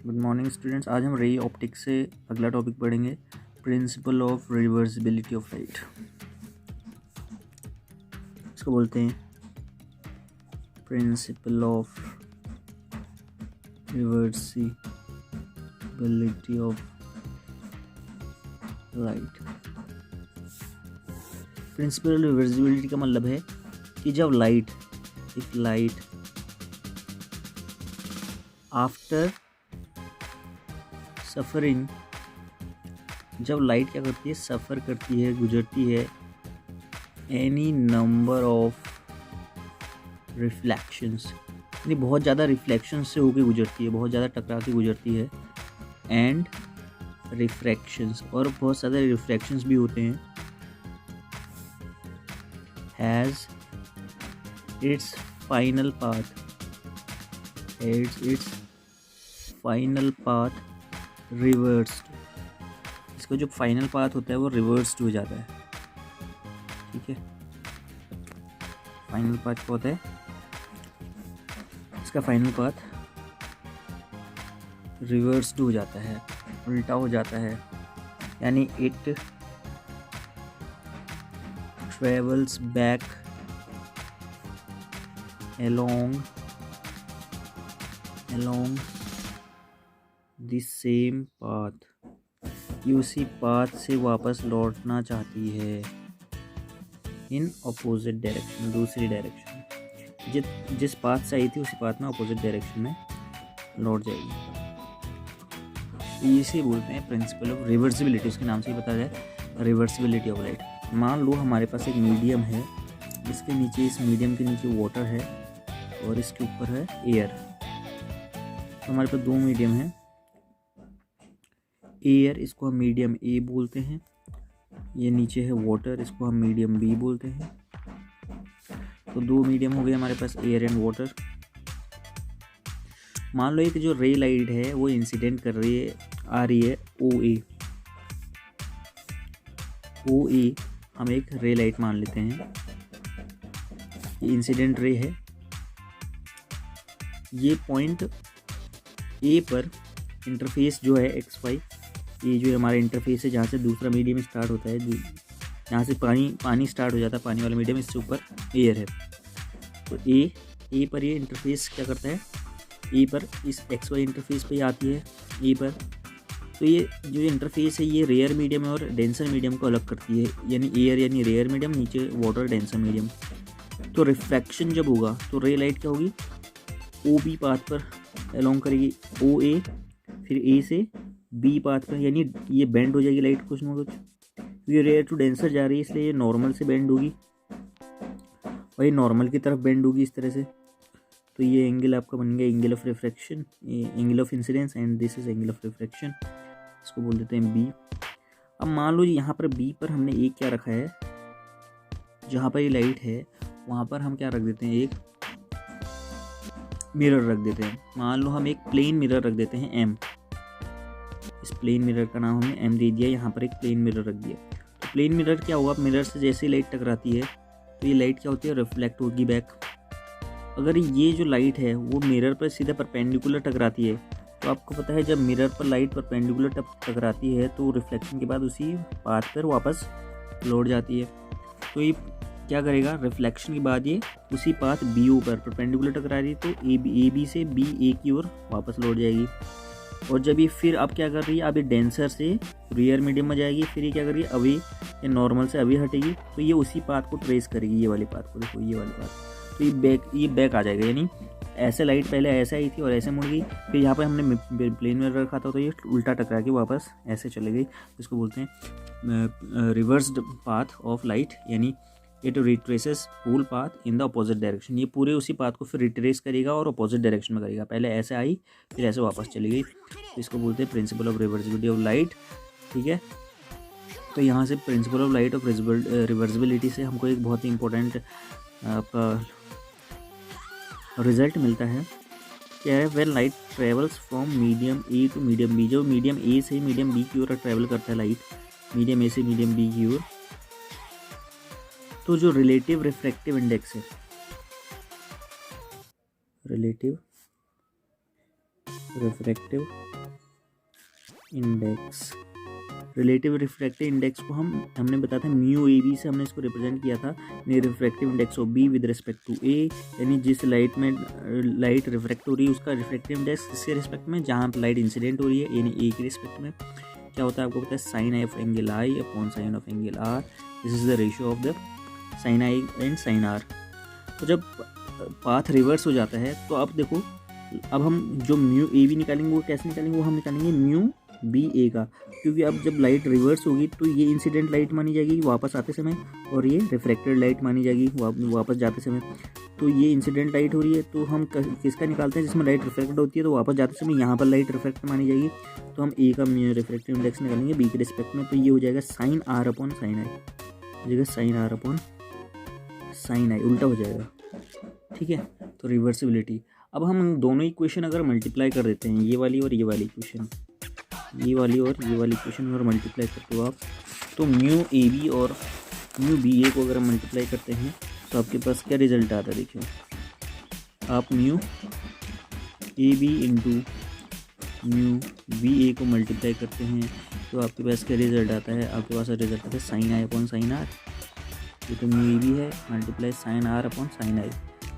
Good morning students. आज हम ray optics से अगला टॉपिक पढ़ेंगे, principle of reversibility of light. इसको बोलते हैं principle of reversibility of light. Principle reversibility का मतलब है कि जब लाइट आफ्टर सफरिंग, जब लाइट क्या करती है, सफ़र करती है, गुजरती है एनी नंबर ऑफ रिफ्लेक्शंस, यानी बहुत ज़्यादा रिफ्लेक्शंस से होकर गुजरती है, बहुत ज़्यादा टकरा के गुजरती है, एंड रिफ्रैक्शंस, और बहुत ज़्यादा रिफ्रैक्शंस भी होते हैं, has its final path reversed. इसका जो फाइनल पाथ होता है वो रिवर्स्ड हो जाता है। ठीक है, फाइनल पाथ क्या होता है, इसका फाइनल पाथ रिवर्स्ड हो जाता है, उल्टा हो जाता है, यानी it travels back along the same path, ये उसी पाथ से वापस लौटना चाहती है, इन अपोजिट डायरेक्शन, दूसरी डायरेक्शन, जिस पाथ से आई थी उसी पाथ में अपोजिट डायरेक्शन में लौट जाएगी। इसे बोलते हैं प्रिंसिपल ऑफ रिवर्सिबिलिटी। उसके नाम से ही बताया जाए, रिवर्सिबिलिटी ऑफ लाइट। मान लो हमारे पास एक मीडियम है, इसके नीचे, इस मीडियम के नीचे वाटर है और इसके ऊपर है एयर। तो हमारे पास दो मीडियम हैं, एयर, इसको हम मीडियम ए बोलते हैं, ये नीचे है वाटर, इसको हम मीडियम बी बोलते हैं। तो दो मीडियम हो गए हमारे पास, एयर एंड वाटर। मान लो एक जो रे लाइट है वो इंसिडेंट कर रही है, आ रही है ओ ए, हम एक रे लाइट मान लेते हैं, ये इंसिडेंट रे है। ये पॉइंट ए पर इंटरफेस जो है XY, ये जो हमारा इंटरफेस है जहाँ से दूसरा मीडियम स्टार्ट होता है, जहाँ से पानी स्टार्ट हो जाता है, पानी वाला मीडियम, इससे ऊपर एयर है। तो ए पर ये इंटरफेस क्या करता है, ए पर इस XY इंटरफेस पे आती है, ए पर। तो ये जो इंटरफेस है ये रेयर मीडियम और डेंसर मीडियम को अलग करती है, यानी एयर यानी रेयर मीडियम, नीचे वाटर डेंसर मीडियम। तो रिफ्रैक्शन जब होगा तो रे लाइट क्या होगी, OB पाथ पर अलोंग करेगी, OA, फिर A से B पाथ पर, यानी ये बेंड हो जाएगी लाइट कुछ ना कुछ। ये रेयर टू डेंसर जा रही है इसलिए ये नॉर्मल से बेंड होगी और ये नॉर्मल की तरफ बेंड होगी इस तरह से। तो ये एंगल आपका बन गया angle of refraction, angle of incidence, and this is angle of refraction. इसको बोल देते हैं B। अब मान लो यहाँ पर B पर हमने एक क्या रखा है, जहाँ पर ये लाइट है वहाँ पर हम क्या रख देते हैं, एक मिरर रख देते हैं। मान लो हम एक प्लेन मिरर रख देते हैं M, इस प्लेन मिरर का नाम हमने M दे दिया, यहाँ पर एक प्लेन मिरर रख दिया। तो प्लेन मिरर क्या होगा, मिरर से जैसे लाइट टकराती है तो ये लाइट क्या होती है, रिफ्लेक्ट होगी बैक। अगर ये जो लाइट है वो मिरर पर सीधे परपेंडिकुलर टकराती है, तो आपको पता है जब मिरर पर लाइट परपेंडिकुलर टकराती है तो रिफ्लेक्शन के बाद उसी पाथ पर वापस लौट जाती है। तो ये क्या करेगा, रिफ्लेक्शन के बाद ये उसी पाथ BO पर परपेंडिकुलर टकरा रही है, तो AB से BA की ओर वापस लौट जाएगी। और जब ये फिर अब क्या कर रही है, अब ये डेंसर से रियर मीडियम में जाएगी, फिर ये क्या कर रही है, अभी ये नॉर्मल से अभी हटेगी, तो ये उसी पाथ को ट्रेस करेगी, ये वाली पाथ को, देखो ये वाली पाथ। तो ये बैक आ जाएगा, यानी ऐसे लाइट पहले ऐसे आई थी और ऐसे मुड़ गई, फिर यहाँ पर हमने प्लेन में रखा था तो ये उल्टा टकरा के वापस ऐसे चले गई। इसको बोलते हैं रिवर्स्ड पाथ ऑफ लाइट, यानी it retraces whole path in the opposite direction. ये पूरे उसी पाथ को फिर रिट्रेस करेगा और अपोजिट डायरेक्शन में करेगा, पहले ऐसे आई फिर ऐसे वापस चली गई। तो इसको बोलते हैं principle of reversibility of light. ठीक है, तो यहाँ से principle of light of reversibility से हमको एक बहुत ही इंपॉर्टेंट आपका रिजल्ट मिलता है, क्या है, when light travels from medium A to medium B. जो मीडियम ए से मीडियम बी की ओर ट्रेवल करता है लाइट, मीडियम ए से मीडियम बी की ओर, तो जो रिलेटिव रिफ्रैक्टिव इंडेक्स है, relative refractive index. Relative refractive index को हमने बताया था म्यू ए बी से हमने इसको रिप्रेजेंट किया था। Refractive index of b with respect to ए, यानी जिस लाइट में लाइट रिफ्रैक्ट हो रही है उसका रिफ्रैक्टिव इंडेक्स किसके रिस्पेक्ट में, जहाँ पर लाइट इंसिडेंट हो रही है यानी ए के रिस्पेक्ट में क्या होता है आपको पता है, sine i of angle i upon sine of angle r. This is the ratio of the sine i and sine r. तो जब पाथ रिवर्स हो जाता है तो अब देखो, अब हम जो म्यू ए बी निकालेंगे वो कैसे निकालेंगे, वो हम निकालेंगे म्यू बी ए का, क्योंकि अब जब लाइट रिवर्स होगी तो ये इंसिडेंट लाइट मानी जाएगी वापस आते समय और ये रिफ्लेक्टेड लाइट मानी जाएगी वापस जाते समय। तो ये इंसिडेंट लाइट हो रही है तो हम किसका निकालते हैं, जिसमें लाइट रिफ्लेक्ट होती है तो वापस जाते समय यहाँ पर लाइट रिफ्लेक्ट मानी जाएगी। तो हम ए का रिफ्लेक्टिव इंडेक्स निकालेंगे बी के रिस्पेक्ट में, तो ये हो जाएगा साइन आर अपॉन साइन आई, हो जाएगा साइन आर अपॉन साइन आई, उल्टा हो जाएगा। ठीक है, तो रिवर्सिबिलिटी। अब हम दोनों इक्वेशन अगर मल्टीप्लाई कर देते हैं, ये वाली और ये वाली इक्वेशन, ये वाली और ये वाली इक्वेशन अगर मल्टीप्लाई करते हो आप, तो म्यू ए बी और म्यू बी ए को अगर हम मल्टीप्लाई करते हैं तो आपके पास क्या रिजल्ट आता है। देखियो, आप mu A b into mu B a को मल्टीप्लाई करते हैं तो आपके पास क्या रिजल्ट आता है, आपके पास रिजल्ट आता है sine i upon sine r. ये तो म्यू ए बी है, multiply sine r upon sine i,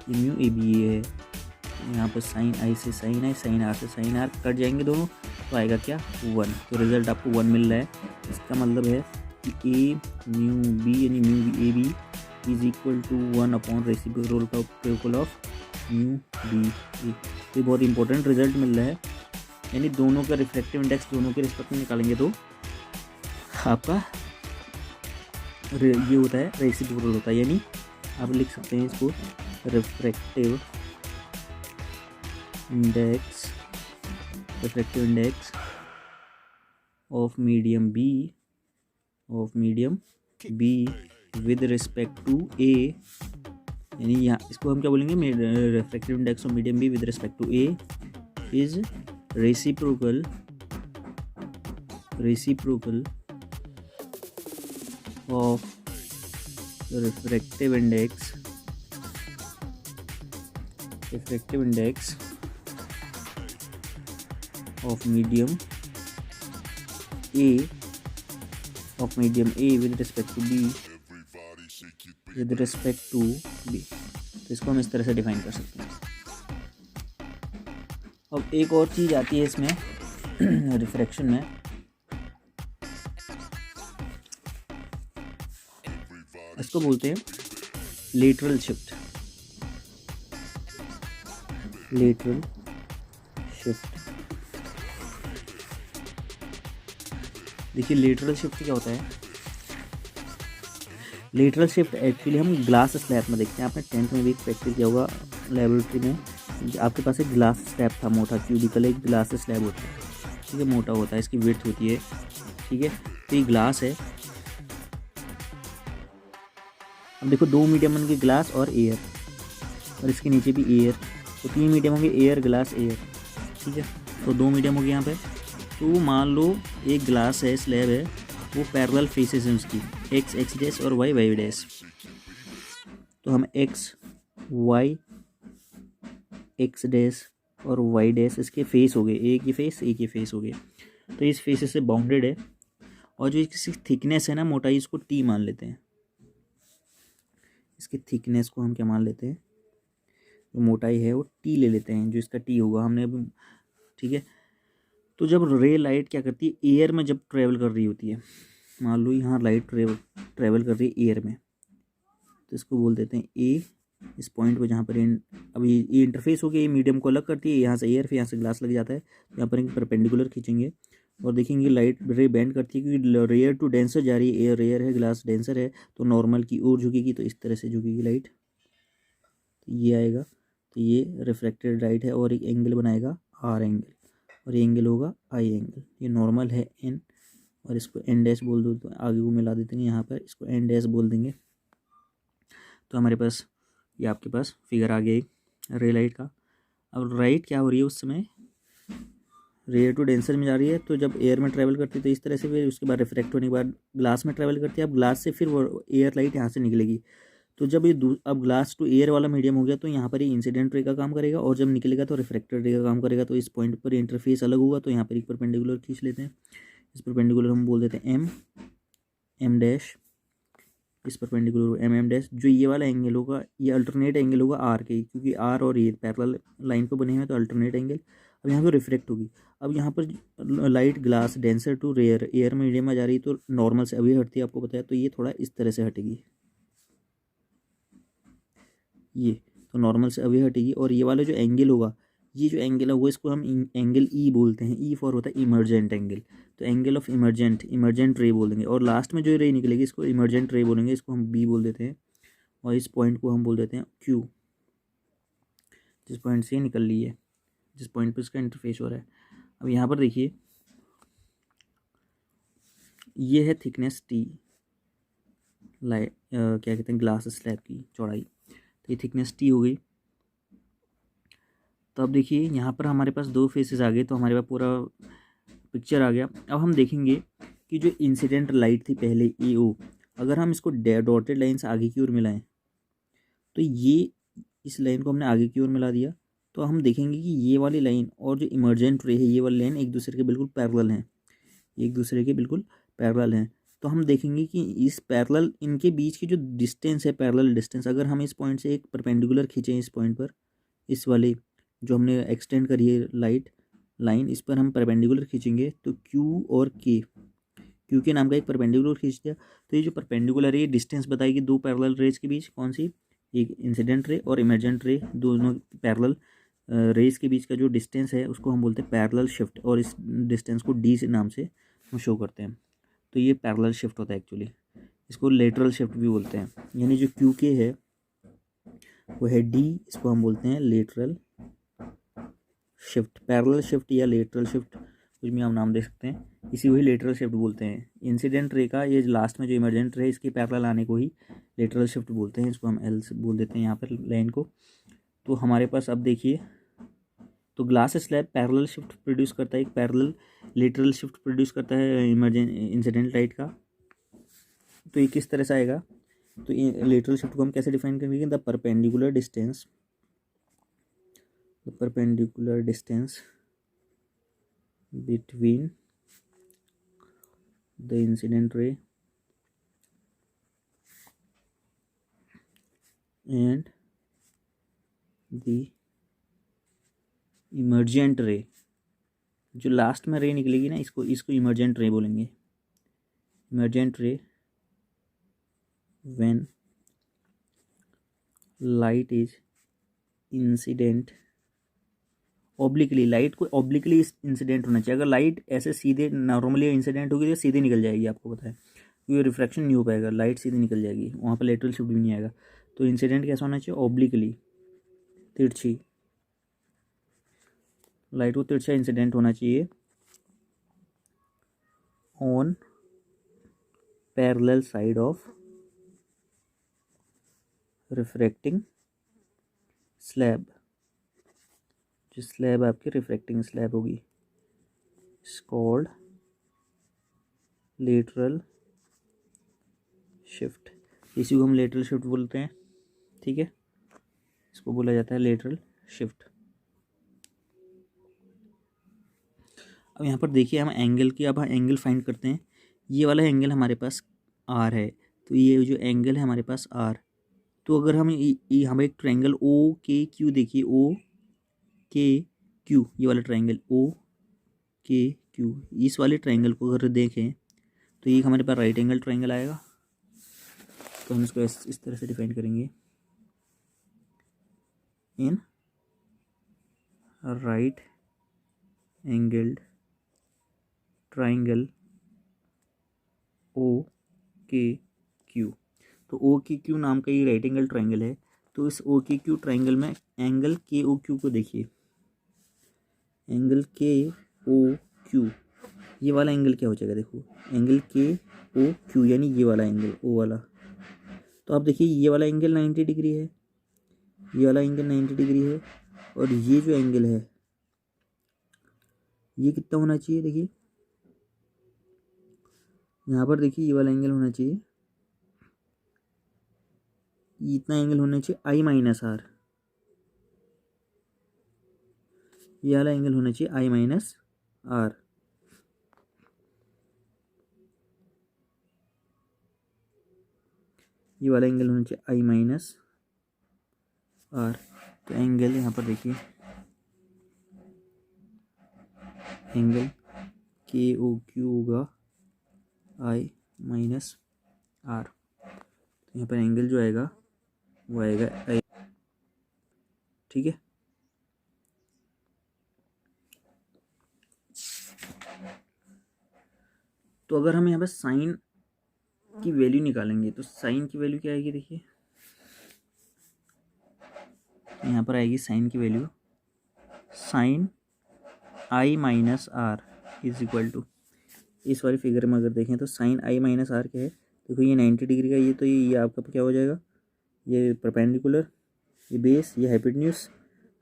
ये म्यू ए बी ए है। यहाँ पर साइन आई से साइन आई, साइन आर से साइन आर कट जाएंगे दोनों, तो आएगा क्या 1। तो रिजल्ट आपको 1 मिल रहा है। इसका मतलब है कि ए म्यू बी यानी mu B A B is equal to 1 upon reciprocal of mu B A. तो बहुत इंपॉर्टेंट रिजल्ट मिल रहा है, यानी दोनों का रिफ्लेक्टिव इंडेक्स दोनों के रिस्पेक्ट में निकालेंगे तो आपका ये होता है रेसिप्रोकल होता है, यानी आप लिख सकते हैं इसको refractive index of medium B with respect to ए, यानी यहाँ इसको हम क्या बोलेंगे, refractive index of medium B with respect to A is reciprocal of refractive index of medium A with respect to B तो इसको हम इस तरह से डिफाइन कर सकते हैं। अब एक और चीज़ आती है इसमें रिफ्रैक्शन में, इसको बोलते हैं लेटरल शिफ्ट। देखिए लेटरल शिफ्ट क्या होता है। लेटरल शिफ्ट एक्चुअली हम ग्लास स्लैब में देखते हैं, आपने 10th में भी प्रैक्टिस किया होगा लेबोरेटरी में। आपके पास एक ग्लास स्लैब था, मोटा क्यूबिकल एक ग्लास स्लैब होता है, ठीक है, मोटा होता है, इसकी विड्थ होती है, ठीक है। तो ये ग्लास है। अब देखो 2 मीडियम बन गए, ग्लास और एयर, और इसके नीचे भी एयर, तो 3 मीडियम होंगे, एयर ग्लास एयर, ठीक है। तो 2 मीडियम हो गए यहाँ पे। तो मान लो एक ग्लास है, स्लैब है, वो पैरेलल फेसेस हैं उसकी, एक्स डैश और वाई डैश। तो हम एक्स डैश और वाई डैश इसके फेस हो गए, एक ही फेस हो गए। तो इस फेस से बाउंडेड है, और जो इसकी थिकनेस है ना, मोटाई, इसको टी मान लेते हैं। इसकी थिकनेस को हम क्या मान लेते हैं, जो मोटाई है वो टी ले लेते हैं, जो इसका टी होगा हमने अभी, ठीक है। तो जब रे लाइट क्या करती है, एयर में जब ट्रेवल कर रही होती है, मान लो यहाँ लाइट ट्रेवल कर रही है एयर में, तो इसको बोल देते हैं ए। इस पॉइंट पे जहाँ पर अभी ये इंटरफेस हो गया, ये मीडियम को अलग करती है, यहाँ से एयर, फिर यहाँ से ग्लास लग जाता है। यहाँ पर एक परपेंडिकुलर खींचेंगे और देखेंगे लाइट रे बेंड करती है, क्योंकि रेयर टू डेंसर जा रही है, एयर रेयर है, ग्लास डेंसर है, तो नॉर्मल की ओर झुकेगी, तो इस तरह से झुकेगी लाइट, तो ये आएगा। तो ये रिफ्लेक्टेड लाइट है, और एक एंगल बनाएगा आर एंगल, और ये एंगल होगा आई एंगल। ये नॉर्मल है एन, और इसको एन डैश बोल दो, तो आगे को मिला देते हैं, यहाँ पर इसको एन डैश बोल देंगे। तो हमारे पास ये आपके पास फिगर आ गया रे लाइट का। अब लाइट क्या हो रही है उस समय, रेयर टू डेंसर में जा रही है, तो जब एयर में ट्रैवल करती है तो इस तरह से, फिर उसके बाद रिफ्रैक्ट होने के बाद ग्लास में ट्रैवल करती है। अब ग्लास से फिर वो एयर लाइट यहाँ से निकलेगी, तो जब ये अब ग्लास टू एयर वाला मीडियम हो गया तो यहाँ पर ये इंसिडेंट रे का काम करेगा, और जब निकलेगा तो रिफ्रैक्टेड रे का काम करेगा। तो इस पॉइंट पर इंटरफेस अलग होगा, तो यहाँ पर एक परपेंडिकुलर खींच लेते हैं। इस परपेंडिकुलर हम बोल देते हैं एम डैश, इस परपेंडिकुलर एम डैश। जो ये वाला एंगल होगा ये अल्टरनेट एंगल होगा आर के, क्योंकि आर और ये पैरेलल लाइन पे बने हुए हैं तो अल्टरनेट एंगल। अब यहाँ पे रिफ्लेक्ट होगी। अब यहाँ पर light glass denser to rare, air medium में जा रही है तो नॉर्मल से अभी हटती है, आपको पता है। तो ये थोड़ा इस तरह से हटेगी, ये तो नॉर्मल से अभी हटेगी। और ये वाला जो एंगल होगा, ये जो एंगल है वो इसको हम एंगल ई बोलते हैं। ई फॉर होता है इमर्जेंट एंगल, तो एंगल ऑफ इमर्जेंट रे बोल देंगे। और लास्ट में जो रे निकलेगी इसको इमर्जेंट रे बोलेंगे, इसको हम बी बोल देते हैं। और इस पॉइंट को हम बोल देते हैं क्यू, जिस पॉइंट से निकल रही है, जिस पॉइंट पर इसका इंटरफेस हो रहा है। अब यहाँ पर देखिए ये है थिकनेस टी, क्या कहते हैं ग्लास स्लैब की चौड़ाई, तो ये थिकनेस टी हो गई। तो अब देखिए यहाँ पर हमारे पास दो फेसेस आ गए, तो हमारे पास पूरा पिक्चर आ गया। अब हम देखेंगे कि जो इंसिडेंट लाइट थी पहले ए ओ, अगर हम इसको डॉटेड लाइन से आगे की ओर मिलाएं, तो ये इस लाइन को हमने आगे की ओर मिला दिया, तो हम देखेंगे कि ये वाली लाइन और जो इमर्जेंट रे है ये वाली लाइन एक दूसरे के बिल्कुल पैरेलल हैं, एक दूसरे के बिल्कुल पैरेलल हैं। तो हम देखेंगे कि इस पैरेलल इनके बीच की जो डिस्टेंस है, पैरेलल डिस्टेंस, अगर हम इस पॉइंट से एक परपेंडिकुलर खींचें, इस पॉइंट पर, इस वाले जो हमने एक्सटेंड करी है लाइट लाइन, इस पर हम परपेंडिकुलर खींचेंगे तो क्यू और क्यू के नाम का एक परपेंडिकुलर खींच दिया। तो ये जो परपेंडिकुलर है ये डिस्टेंस बताएगी दो पैरेलल रेज के बीच, कौन सी, एक इंसिडेंट रे और इमर्जेंट रे, दोनों पैरेलल रेज के बीच का जो डिस्टेंस है उसको हम बोलते हैं पैरेलल शिफ्ट, और इस डिस्टेंस को डी से नाम से हम शो करते हैं। तो ये पैरेलल शिफ्ट होता है एक्चुअली, इसको लेटरल शिफ्ट भी बोलते हैं। यानी जो क्यू के है वो है डी, इसको हम बोलते हैं लेटरल शिफ्ट, पैरेलल शिफ्ट या लेटरल शिफ्ट, कुछ भी हम नाम दे सकते हैं, इसी को ही लेटरल शिफ्ट बोलते हैं। इंसिडेंट रे का ये लास्ट में जो इमर्जेंट रे इसके पैरेलल आने को ही लेटरल शिफ्ट बोलते हैं, इसको हम एल से बोल देते हैं यहाँ पर लाइन को। तो हमारे पास अब देखिए, तो glass slab parallel shift produce करता है, एक पैरेलल लेटरल शिफ्ट प्रोड्यूस करता है इंसिडेंट लाइट का। तो ये किस तरह से आएगा, तो लेटरल शिफ्ट को हम कैसे डिफाइन करेंगे, the perpendicular distance between the incident ray and the emergent ray, जो लास्ट में रे निकलेगी ना, इसको इमर्जेंट रे बोलेंगे। इमर्जेंट रे when light is incident obliquely, light को ऑब्लिकली इंसिडेंट होना चाहिए। अगर लाइट ऐसे सीधे नॉर्मली इंसिडेंट होगी तो सीधे निकल जाएगी, आपको पता है, क्योंकि रिफ्रैक्शन नहीं हो पाएगा, लाइट सीधे निकल जाएगी, वहाँ पर लेटरल शिफ्ट भी नहीं आएगा। तो इंसिडेंट कैसा होना चाहिए, ऑब्लिकली, तिरछी, लाइट को तिरछा इंसिडेंट होना चाहिए on parallel side of refracting slab, जो स्लैब आपकी रिफ्रैक्टिंग स्लैब होगी, कॉल्ड लेटरल शिफ्ट, इसी को हम लेटरल शिफ्ट बोलते हैं, ठीक है, इसको बोला जाता है लेटरल शिफ्ट। अब यहाँ पर देखिए हम एंगल की, अब हम एंगल फाइंड करते हैं। ये वाला एंगल हमारे पास आर है, तो ये जो एंगल है हमारे पास आर, तो अगर हम हम एक ट्रायंगल ओ के क्यू देखिए, ओ के क्यू, ये वाला ट्रायंगल ओ के क्यू, इस वाले ट्रायंगल को अगर देखें तो ये हमारे पास राइट एंगल ट्रायंगल आएगा। तो हम इसको इस तरह से डिफाइन करेंगे, in right angled triangle O K Q. तो ओ के क्यू नाम का ये राइट एंगल ट्रायंगल है। तो इस ओ के क्यू ट्रायंगल में एंगल के ओ क्यू को देखिए, एंगल के ओ क्यू, ये वाला एंगल क्या हो जाएगा, देखो एंगल के ओ क्यू, यानी ये वाला एंगल ओ वाला। तो आप देखिए ये वाला एंगल 90 डिग्री है, ये वाला एंगल 90 डिग्री है, और ये जो एंगल है ये कितना होना चाहिए, देखिए यहाँ पर देखिए ये वाला एंगल होना चाहिए, इतना एंगल होना चाहिए आई माइनस आर, ये वाला एंगल होना चाहिए आई माइनस आर। ये वाला एंगल होना चाहिए आई माइनस आर। तो एंगल यहाँ पर देखिए, एंगल के ओ क्यू होगा आई माइनस आर। तो यहाँ पर एंगल जो आएगा वो आएगा आई, ठीक है। तो अगर हम यहाँ पर साइन की वैल्यू निकालेंगे तो साइन की वैल्यू क्या आएगी, देखिए यहाँ पर आएगी साइन की वैल्यू, sine i minus r is equal to, इस वाली फिगर में अगर देखें तो साइन आई माइनस आर क्या है, देखो ये 90 डिग्री का, ये तो ये आपका क्या हो जाएगा, ये परपेंडिकुलर, ये बेस, ये हाइपोटेन्यूज।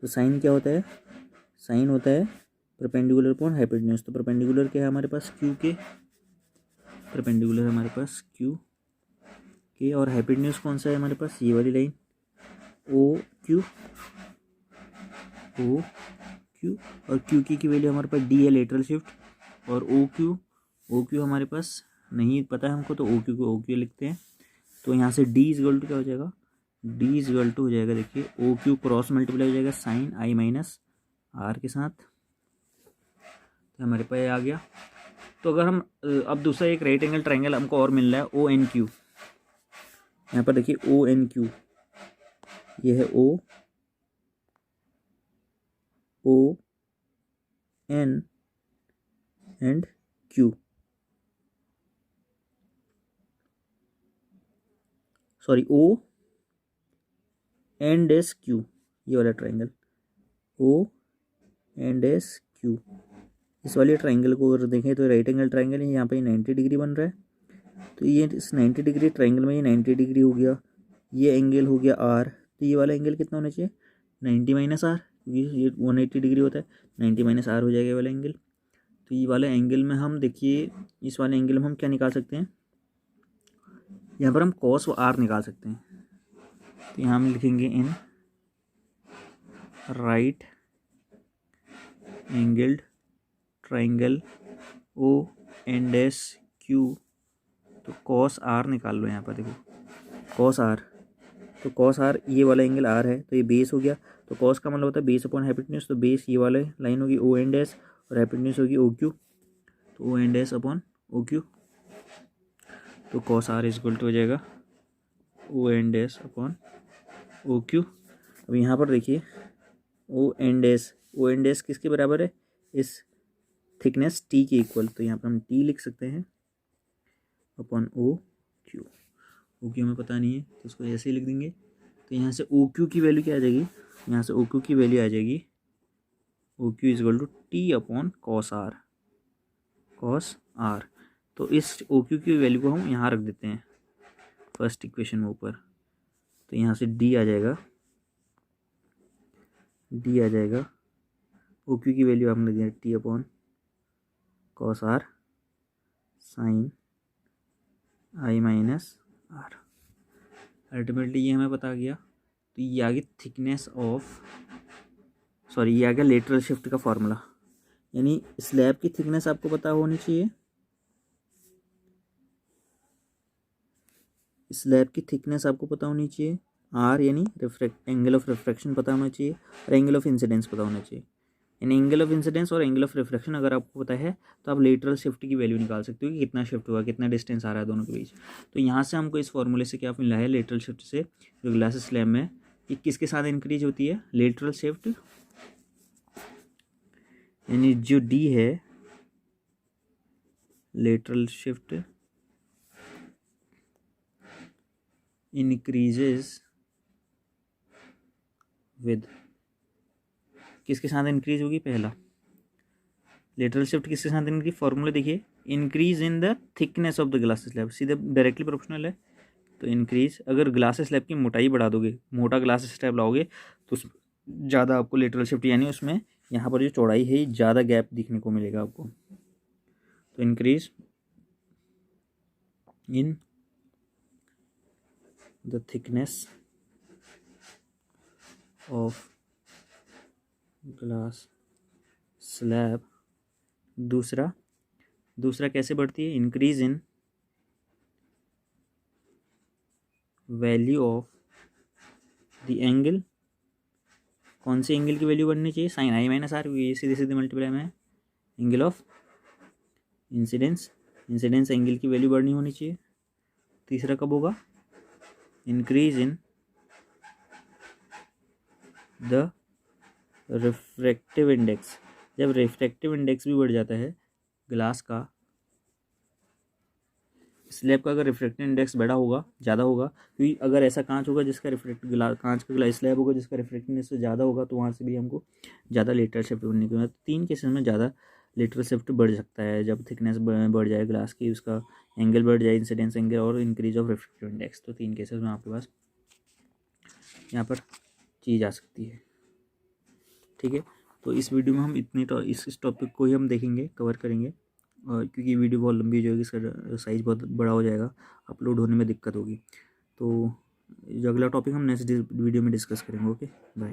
तो साइन क्या होता है, साइन होता है परपेंडिकुलर अपॉन हाइपोटेन्यूज। तो परपेंडिकुलर क्या है हमारे पास, क्यू के, परपेंडिकुलर हमारे पास क्यू के, और हाइपोटेन्यूज कौन सा है हमारे पास, ये वाली line O Q, O Q, और क्यू की वैल्यू हमारे पास डी है लेटरल शिफ्ट, और ओ क्यू हमारे पास नहीं पता है हमको, तो ओ क्यू को ओ क्यू लिखते हैं। तो यहाँ से डी इजगल टू क्या हो जाएगा, डी इजगल टू हो जाएगा, देखिए ओ क्यू क्रॉस मल्टीप्लाई हो जाएगा साइन आई माइनस आर के साथ, तो हमारे पास आ गया। तो अगर हम अब दूसरा एक राइट एंगल ट्रायंगल हमको और मिल रहा है ओ एन क्यू, यहाँ पर देखिए ओ एन क्यू, ये है O N and Q, sorry O and S Q, ये वाला triangle O and S Q, इस वाले ट्रायंगल को अगर देखें तो राइट एंगल ट्रायंगल है, यहाँ पे 90 डिग्री बन रहा है। तो ये इस 90 डिग्री ट्रायंगल में ये 90 डिग्री हो गया, ये एंगल हो गया आर, तो ये वाला एंगल कितना होना चाहिए 90 माइनस आर, ये 180 डिग्री होता है, 90 माइनस आर हो जाएगा ये वाला एंगल। तो ये वाले एंगल में हम देखिए, इस वाले एंगल में हम क्या निकाल सकते हैं, यहाँ पर हम कॉस आर निकाल सकते हैं। तो यहाँ हम लिखेंगे in right angled triangle O and S Q, तो कॉस आर निकाल लो, यहाँ पर देखो कॉस आर, तो कॉस आर ये वाला एंगल आर है, तो ये बेस हो गया, तो कॉस का मतलब होता है बेस अपॉन हाइपोटेन्यूज, तो बेस ये वाले लाइन होगी ओ एंड एस, और हाइपोटेन्यूज होगी ओ क्यू, तो O and S upon O Q, तो cos R is equal to हो जाएगा O and S upon O Q. अब यहाँ पर देखिए ओ एंड एस किसके बराबर है, इस थिकनेस टी के इक्वल, तो यहाँ पर हम टी लिख सकते हैं अपॉन ओ क्यू हमें पता नहीं है तो उसको ऐसे ही लिख देंगे। तो यहाँ से ओ क्यू की वैल्यू क्या आ जाएगी, यहाँ से ओ क्यू की वैल्यू आ जाएगी O Q is equal to t upon cos r. तो इस ओ क्यू की वैल्यू को हम यहाँ रख देते हैं फर्स्ट इक्वेशन में ऊपर, तो यहाँ से डी आ जाएगा ओ क्यू की वैल्यू हमने दिया t upon cos r sine i minus r. Ultimately ये हमें पता गया, तो ये आ गया थिकनेस ऑफ, सॉरी ये आ गया लेटरल शिफ्ट का फॉर्मूला, यानी स्लैब की थिकनेस आपको पता होनी चाहिए, स्लैब की थिकनेस आपको पता होनी चाहिए, आर यानी एंगल ऑफ रिफ्रैक्शन पता होना चाहिए, और एंगल ऑफ इंसिडेंस पता होना चाहिए। यानी एंगल ऑफ इंसिडेंस और एंगल ऑफ रिफ्रैक्शन अगर आपको पता है तो आप लेटरल शिफ्ट की वैल्यू निकाल सकते हो कि कितना शिफ्ट हुआ, कितना डिस्टेंस आ रहा है दोनों के बीच। तो यहाँ से हमको इस फॉर्मूले से क्या मिला है, लेटरल शिफ्ट से जो ग्लास स्लैब में कि किसके साथ इंक्रीज होती है, लेटरल शिफ्ट, यानी जो डी है लेटरल शिफ्ट इंक्रीजेज विद, किसके साथ इंक्रीज होगी, पहला लेटरल शिफ्ट किसके साथ इंक्रीज, फॉर्मूला देखिए increase in the thickness of the glass slab, सीधे डायरेक्टली प्रोपोर्शनल है। तो इंक्रीज, अगर ग्लास स्लैब की मोटाई बढ़ा दोगे, मोटा ग्लास स्लैब लाओगे तो ज़्यादा आपको लेटरल शिफ्ट, यानी उसमें यहाँ पर जो चौड़ाई है ज़्यादा गैप दिखने को मिलेगा आपको। तो increase in the thickness of glass slab. दूसरा कैसे बढ़ती है, increase in value of the angle. कौन सी एंगल की वैल्यू बढ़नी चाहिए, साइन आई माइनस आर, ये सीधे सीधे मल्टीप्लाई में एंगल ऑफ इंसिडेंस एंगल की वैल्यू बढ़नी होनी चाहिए। तीसरा कब होगा, increase in the refractive index. जब रिफ्रैक्टिव इंडेक्स भी बढ़ जाता है ग्लास का, स्लैब का अगर रिफ्रैक्टिव इंडेक्स बड़ा होगा, ज़्यादा होगा, क्योंकि अगर ऐसा कांच होगा जिसका कांच का ग्लास स्लैब होगा जिसका रिफ्रैक्टिव इंडेक्स से ज़्यादा होगा, तो वहाँ से भी हमको ज़्यादा लेटरल शिफ्ट बनने की, 3 केसेस में ज़्यादा लेटरल शिफ्ट बढ़ सकता है। जब थिकनेस बढ़ जाए ग्लास की, उसका एंगल बढ़ जाए, इंसिडेंस एंगल और इंक्रीज ऑफ रिफ्रैक्टिव इंडेक्स, तो 3 केसेस में आपके पास यहाँ पर चीज़ आ सकती है। ठीक है, तो इस वीडियो में हम इस टॉपिक को ही हम देखेंगे, कवर करेंगे, और क्योंकि वीडियो बहुत लंबी हो जाएगी, इसका साइज़ बहुत बड़ा हो जाएगा, अपलोड होने में दिक्कत होगी। तो जो अगला टॉपिक हम नेक्स्ट वीडियो में डिस्कस करेंगे। Okay, bye.